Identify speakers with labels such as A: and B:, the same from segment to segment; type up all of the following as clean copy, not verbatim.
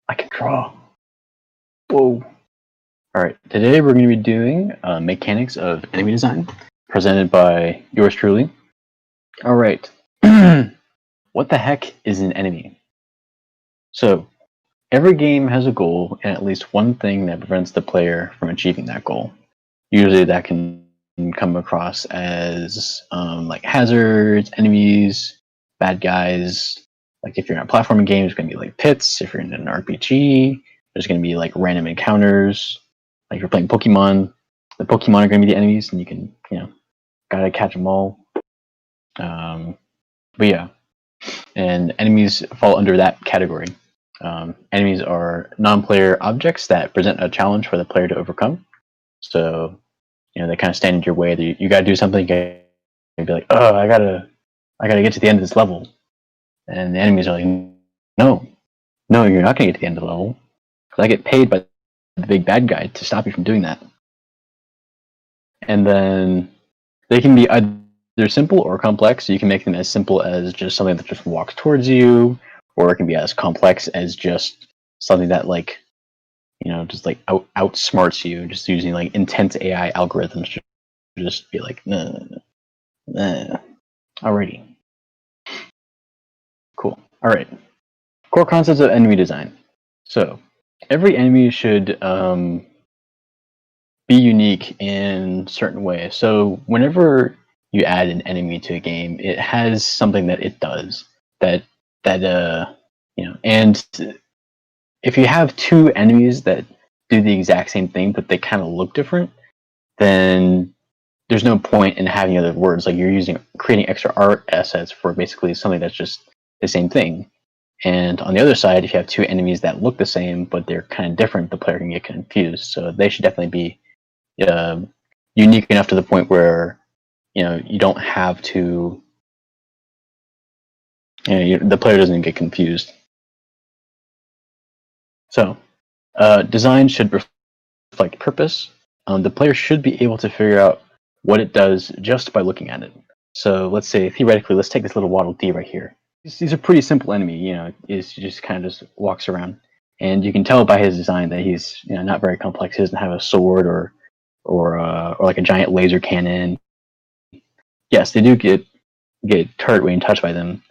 A: I can draw. Whoa. Alright, today we're going to be doing mechanics of enemy design, presented by yours truly. Alright, what the heck is an enemy? So, every game has a goal and at least one thing that prevents the player from achieving that goal. Usually that can come across as like hazards, enemies, bad guys. Like if you're in a platforming game, it's going to be like pits. If you're in an RPG, there's going to be like random encounters. Like if you're playing Pokemon, the Pokemon are going to be the enemies, and you can, gotta catch them all. But yeah, and enemies fall under that category. Enemies are non-player objects that present a challenge for the player to overcome. So, they kind of stand in your way. You gotta do something. You gotta be like, oh, I gotta get to the end of this level, and the enemies are like, no, you're not gonna get to the end of the level, because I get paid by the big bad guy to stop you from doing that. And then they can be either simple or complex. So you can make them as simple as just something that just walks towards you, or it can be as complex as just something that just like outsmarts you, just using like intense AI algorithms to just be like, nah. Alrighty. Cool. Alright. Core concepts of enemy design. So every enemy should be unique in certain ways. So whenever you add an enemy to a game, it has something that it does and if you have two enemies that do the exact same thing but they kind of look different, then there's no point in having other words. Like you're creating extra art assets for basically something that's just the same thing. And on the other side, if you have two enemies that look the same but they're kind of different, the player can get confused. So they should definitely be unique enough to the point where you don't have to. The player doesn't get confused. So, design should reflect purpose. The player should be able to figure out what it does just by looking at it. So let's say, theoretically, let's take this little Waddle Dee right here. He's a pretty simple enemy. He just kind of just walks around, and you can tell by his design that he's not very complex. He doesn't have a sword or like a giant laser cannon. Yes, they do get hurt when you touch by them,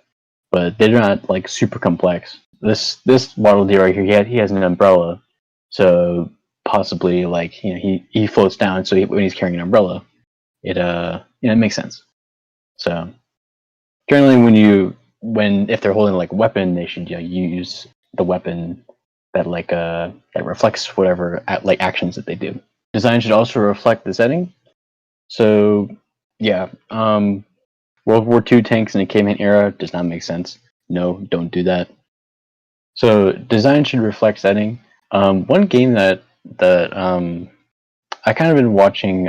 A: but they're not like super complex. This Waddle Dee right here, he has an umbrella, so possibly like he floats down. So when he's carrying an umbrella, it makes sense. So generally, if they're holding like a weapon, they should use the weapon that that reflects whatever actions that they do. Design should also reflect the setting. So yeah, World War II tanks in the caveman era does not make sense. No, don't do that. So design should reflect setting. One game that I kind of been watching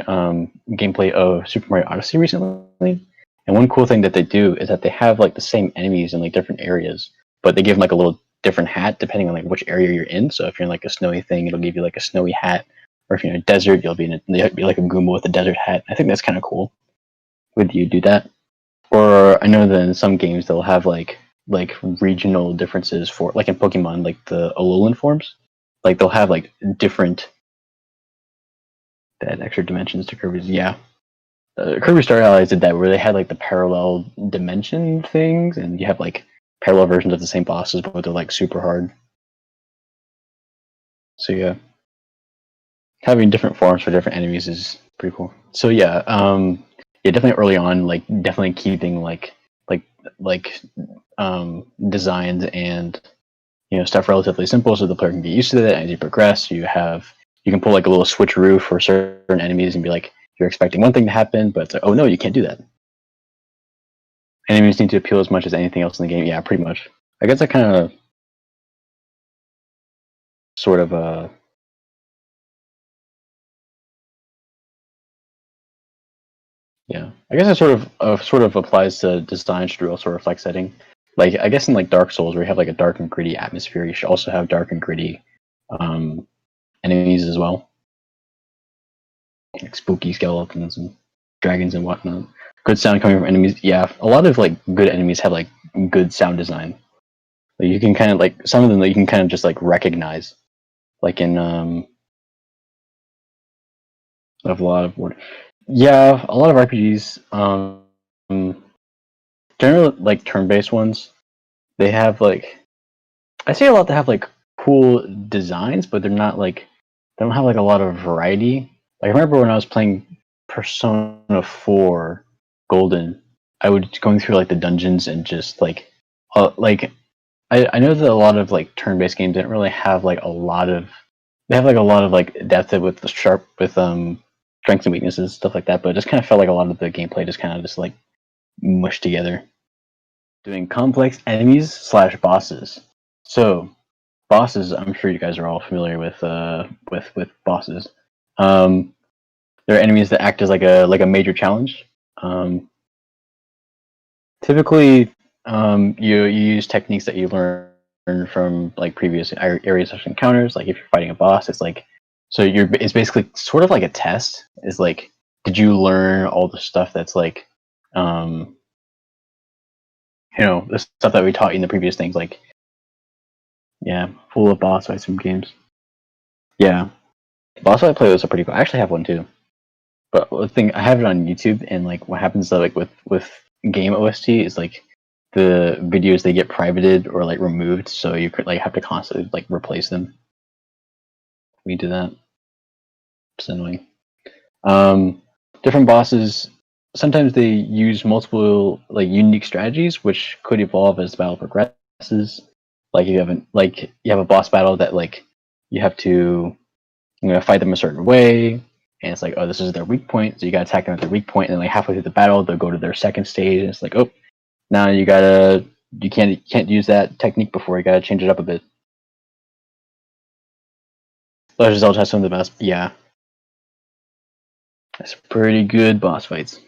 A: gameplay of Super Mario Odyssey recently, and one cool thing that they do is that they have like the same enemies in like different areas, but they give them like a little different hat depending on like which area you're in. So if you're in like a snowy thing, it'll give you like a snowy hat, or if you're in a desert, you'll be like a Goomba with a desert hat. I think that's kind of cool. Would you do that? Or I know that in some games they'll have like regional differences for, like in Pokemon, like the Alolan forms, like they'll have like different that extra dimensions to Kirby's. Yeah, Kirby Star Allies did that, where they had like the parallel dimension things, and you have like parallel versions of the same bosses, but they're like super hard. So yeah, having different forms for different enemies is pretty cool. So yeah, definitely early on, like definitely keeping designs and stuff relatively simple, so the player can get used to that. As you progress, you can pull like a little switcheroo for certain enemies and be like, you're expecting one thing to happen, but it's like, oh no, you can't do that. Enemies need to appeal as much as anything else in the game. Yeah, pretty much. I guess I kind of sort of yeah, I guess it sort of applies to design should also reflect setting. Like I guess in like Dark Souls, where you have like a dark and gritty atmosphere, you should also have dark and gritty enemies as well, like spooky skeletons and dragons and whatnot. Good sound coming from enemies. Yeah, a lot of like good enemies have like good sound design. Like you can kind of like some of them that you can kind of just like recognize, like in a lot of yeah, a lot of RPGs, generally like turn-based ones, they have like I say a lot that have like cool designs, but they're not like they don't have like a lot of variety. Like I remember when I was playing Persona 4 Golden, I would going through like the dungeons and just like I know that a lot of like turn-based games didn't really have like a lot of they have like a lot of like depth with the sharp with strengths and weaknesses stuff like that, but it just kind of felt like a lot of the gameplay just kind of just like mushed together. Doing complex enemies slash bosses. So bosses, I'm sure you guys are all familiar with bosses. They're enemies that act as like a major challenge. Typically, you use techniques that you learn from like previous areas of encounters. Like if you're fighting a boss, it's like so it's basically sort of like a test. Is like, did you learn all the stuff that's like, the stuff that we taught you in the previous things? Like, yeah, full of boss fights from games. Yeah, boss fight playlist are pretty cool. I actually have one too. But the thing I have it on YouTube, and like what happens to, like with game OST is like the videos they get privated or like removed, so you could like have to constantly like replace them. We do that. It's annoying. Different bosses sometimes they use multiple like unique strategies, which could evolve as the battle progresses. Like you have a boss battle that like you have to fight them a certain way, and it's like, oh, this is their weak point, so you gotta attack them at their weak point, and then like halfway through the battle, they'll go to their second stage, and it's like, oh, now you can't use that technique before, you gotta change it up a bit. Legend of Zelda has some of the best, yeah. That's pretty good boss fights.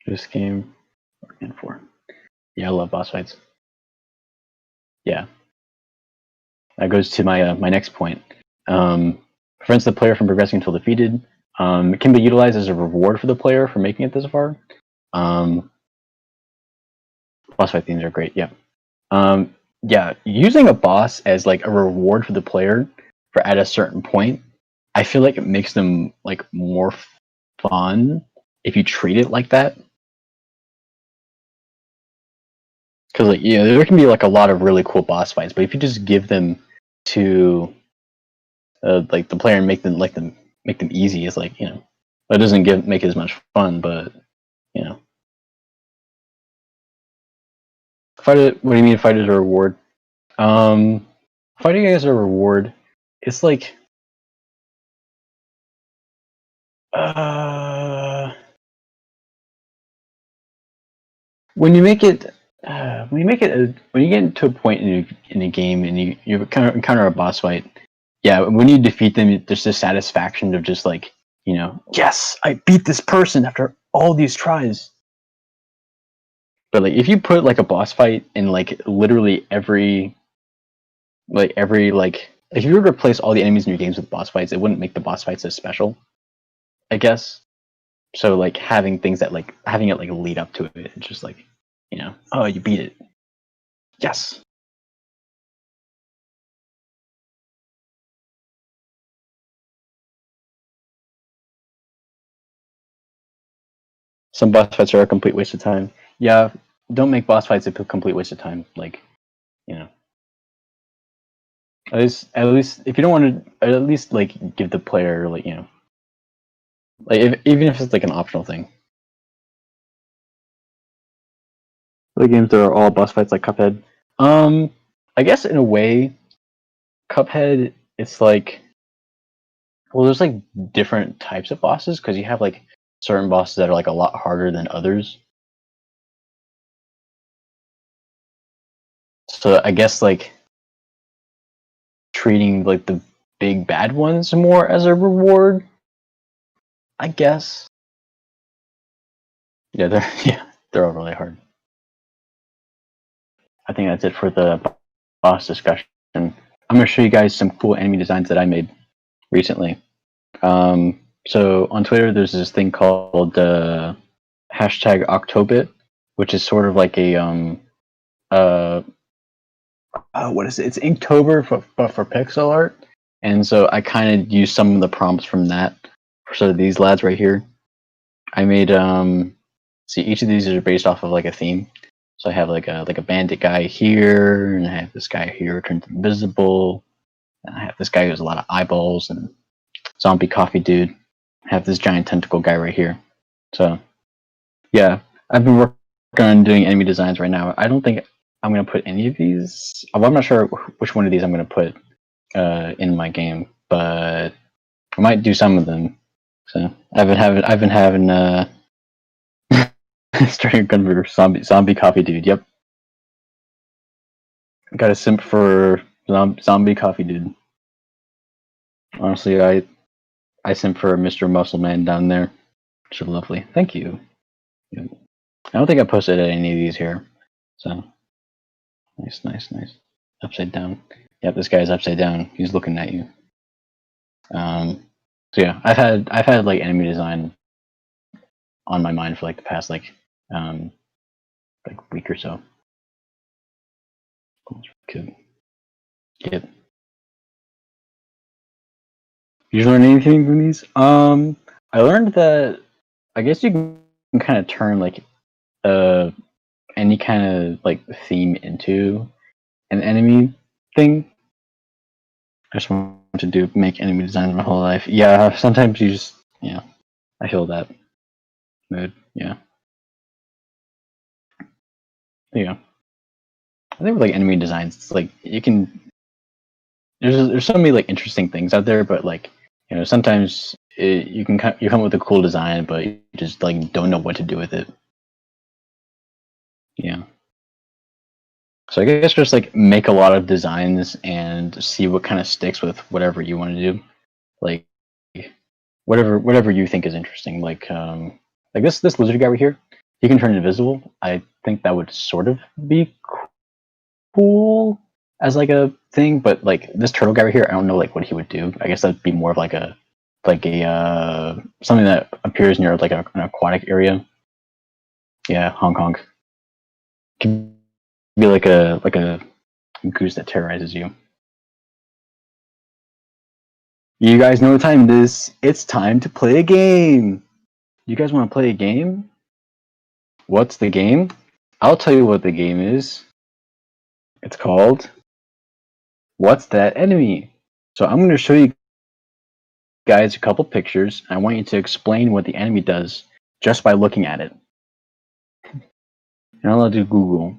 A: This game, and 4. Yeah, I love boss fights. Yeah. That goes to my next point. Prevents the player from progressing until defeated. It can be utilized as a reward for the player for making it this far. Boss fight themes are great. Yeah. Yeah. Using a boss as like a reward for the player for at a certain point, I feel like it makes them like more fun if you treat it like that. Because like there can be like a lot of really cool boss fights, but if you just give them to like the player and make them easy, it's like it doesn't make it as much fun, but fight it. What do you mean fight as a reward? Fighting as a reward, it's like when you make it when you get into a point in a game and you kind of encounter a boss fight. Yeah, when you defeat them, there's the satisfaction of just like, yes, I beat this person after all these tries. But like, if you put like a boss fight in like literally every if you were to replace all the enemies in your games with boss fights, it wouldn't make the boss fights as special, I guess. So like having things that like having it like lead up to it, it's just like, oh, you beat it. Yes. Some boss fights are a complete waste of time. Yeah, don't make boss fights a complete waste of time. Like, at least if you don't want to, at least like give the player like like even if it's like an optional thing. The games that are all boss fights like Cuphead. I guess in a way, Cuphead it's like, well, there's like different types of bosses because you have like certain bosses that are like a lot harder than others. So I guess like treating like the big bad ones more as a reward, I guess. Yeah, they're all really hard. I think that's it for the boss discussion. I'm gonna show you guys some cool enemy designs that I made recently. So on Twitter, there's this thing called hashtag Octobit, which is sort of like a what is it? It's Inktober but for pixel art, and so I kind of used some of the prompts from that for sort of these lads right here. I made see, each of these are based off of like a theme. So I have like a bandit guy here, and I have this guy here who turns invisible, and I have this guy who has a lot of eyeballs, and zombie coffee dude. I have this giant tentacle guy right here. So yeah, I've been working on doing enemy designs right now. I don't think I'm gonna put any of these. Well, I'm not sure which one of these I'm gonna put in my game, but I might do some of them. So I've been having starting a gun for zombie coffee dude. Yep, got a simp for zombie coffee dude. Honestly, I simp for Mr. Muscle Man down there. Which is lovely. Thank you. Yep. I don't think I posted any of these here. So nice. Upside down. Yep, this guy's upside down. He's looking at you. So yeah, I've had like enemy design on my mind for like the past like week or so. Good. Yep. You learn anything from these? I learned that I guess you can kind of turn like any kind of like theme into an enemy thing. I just want to make enemy design my whole life. Yeah, sometimes you just I feel that mood. Yeah. Yeah. I think with like enemy designs, it's like you can. There's so many like interesting things out there, but like sometimes you come up with a cool design, but you just like don't know what to do with it. Yeah. So I guess just like make a lot of designs and see what kind of sticks with whatever you want to do. Like whatever you think is interesting. Like this lizard guy right here, he can turn invisible. I think that would sort of be cool as like a thing, but like this turtle guy right here, I don't know like what he would do. I guess that'd be more of like a something that appears near like an aquatic area. Yeah, Hong Kong. Can be like a goose that terrorizes you. You guys know what time it is. It's time to play a game. You guys want to play a game? What's the game? I'll tell you what the game is. It's called What's That Enemy? So I'm going to show you guys a couple pictures. I want you to explain what the enemy does just by looking at it. And I'll do Google.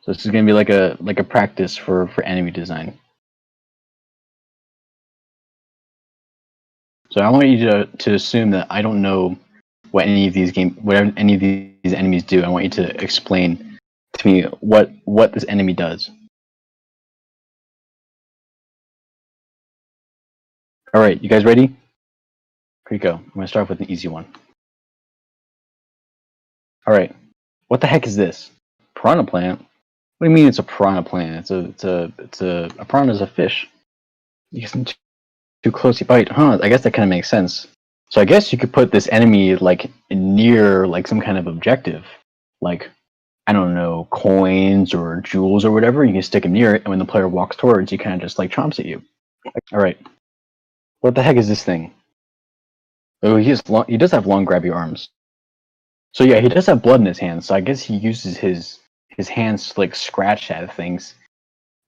A: So this is going to be like a practice for enemy design. So I want you to assume that I don't know what any of these enemies do. I want you to explain to me what this enemy does. All right, you guys ready? Here we go. I'm gonna start with an easy one. All right, what the heck is this? Piranha plant? What do you mean it's a piranha plant? A piranha is a fish. You get too close, you bite. Huh? I guess that kind of makes sense. So I guess you could put this enemy like near like some kind of objective, like I don't know, coins or jewels or whatever. You can stick him near it, and when the player walks towards, he kind of just like chomps at you. All right, what the heck is this thing? Oh, he does have long, grabby arms. So yeah, he does have blood in his hands. So I guess he uses his hands to like scratch at things,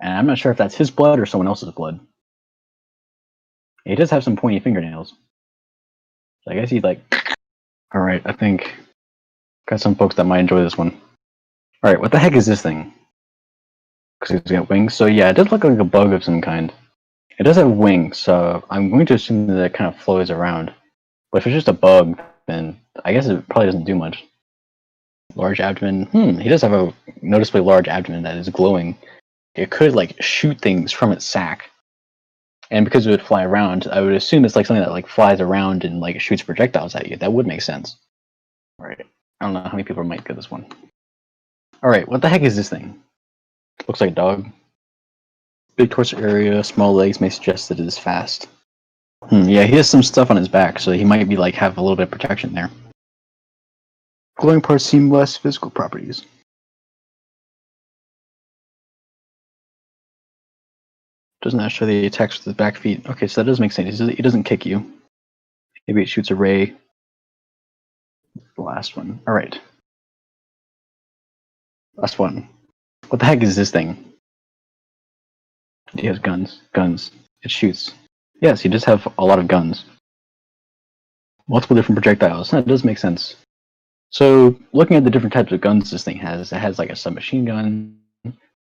A: and I'm not sure if that's his blood or someone else's blood. He does have some pointy fingernails. So I guess he's like. All right, I think got some folks that might enjoy this one. All right, what the heck is this thing? Because he's got wings. So yeah, it does look like a bug of some kind. It does have wings, so I'm going to assume that it kind of flows around. But if it's just a bug, then I guess it probably doesn't do much. Large abdomen. He does have a noticeably large abdomen that is glowing. It could like shoot things from its sack. And because it would fly around, I would assume it's like something that like flies around and like shoots projectiles at you. That would make sense. All right. I don't know how many people might get this one. All right, what the heck is this thing? Looks like a dog. Big torso area, small legs may suggest that it is fast. Yeah, he has some stuff on his back, so he might be like have a little bit of protection there. Glowing parts seem less physical properties. Doesn't that show the attacks with the back feet? Okay, so that does make sense. It doesn't kick you. Maybe it shoots a ray. The last one. All right. Last one. What the heck is this thing? He has guns. Guns. It shoots. Yes, he does have a lot of guns. Multiple different projectiles. That does make sense. So, looking at the different types of guns this thing has, it has like a submachine gun.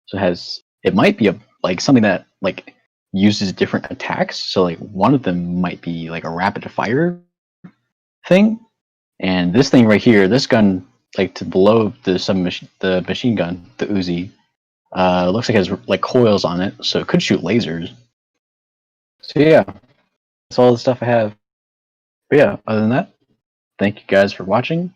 A: So it might be like something that like uses different attacks. So like one of them might be like a rapid fire thing, and this thing right here, this gun, like to below the machine gun, the Uzi, looks like it has like coils on it, so it could shoot lasers. So yeah, that's all the stuff I have. But yeah, other than that, thank you guys for watching.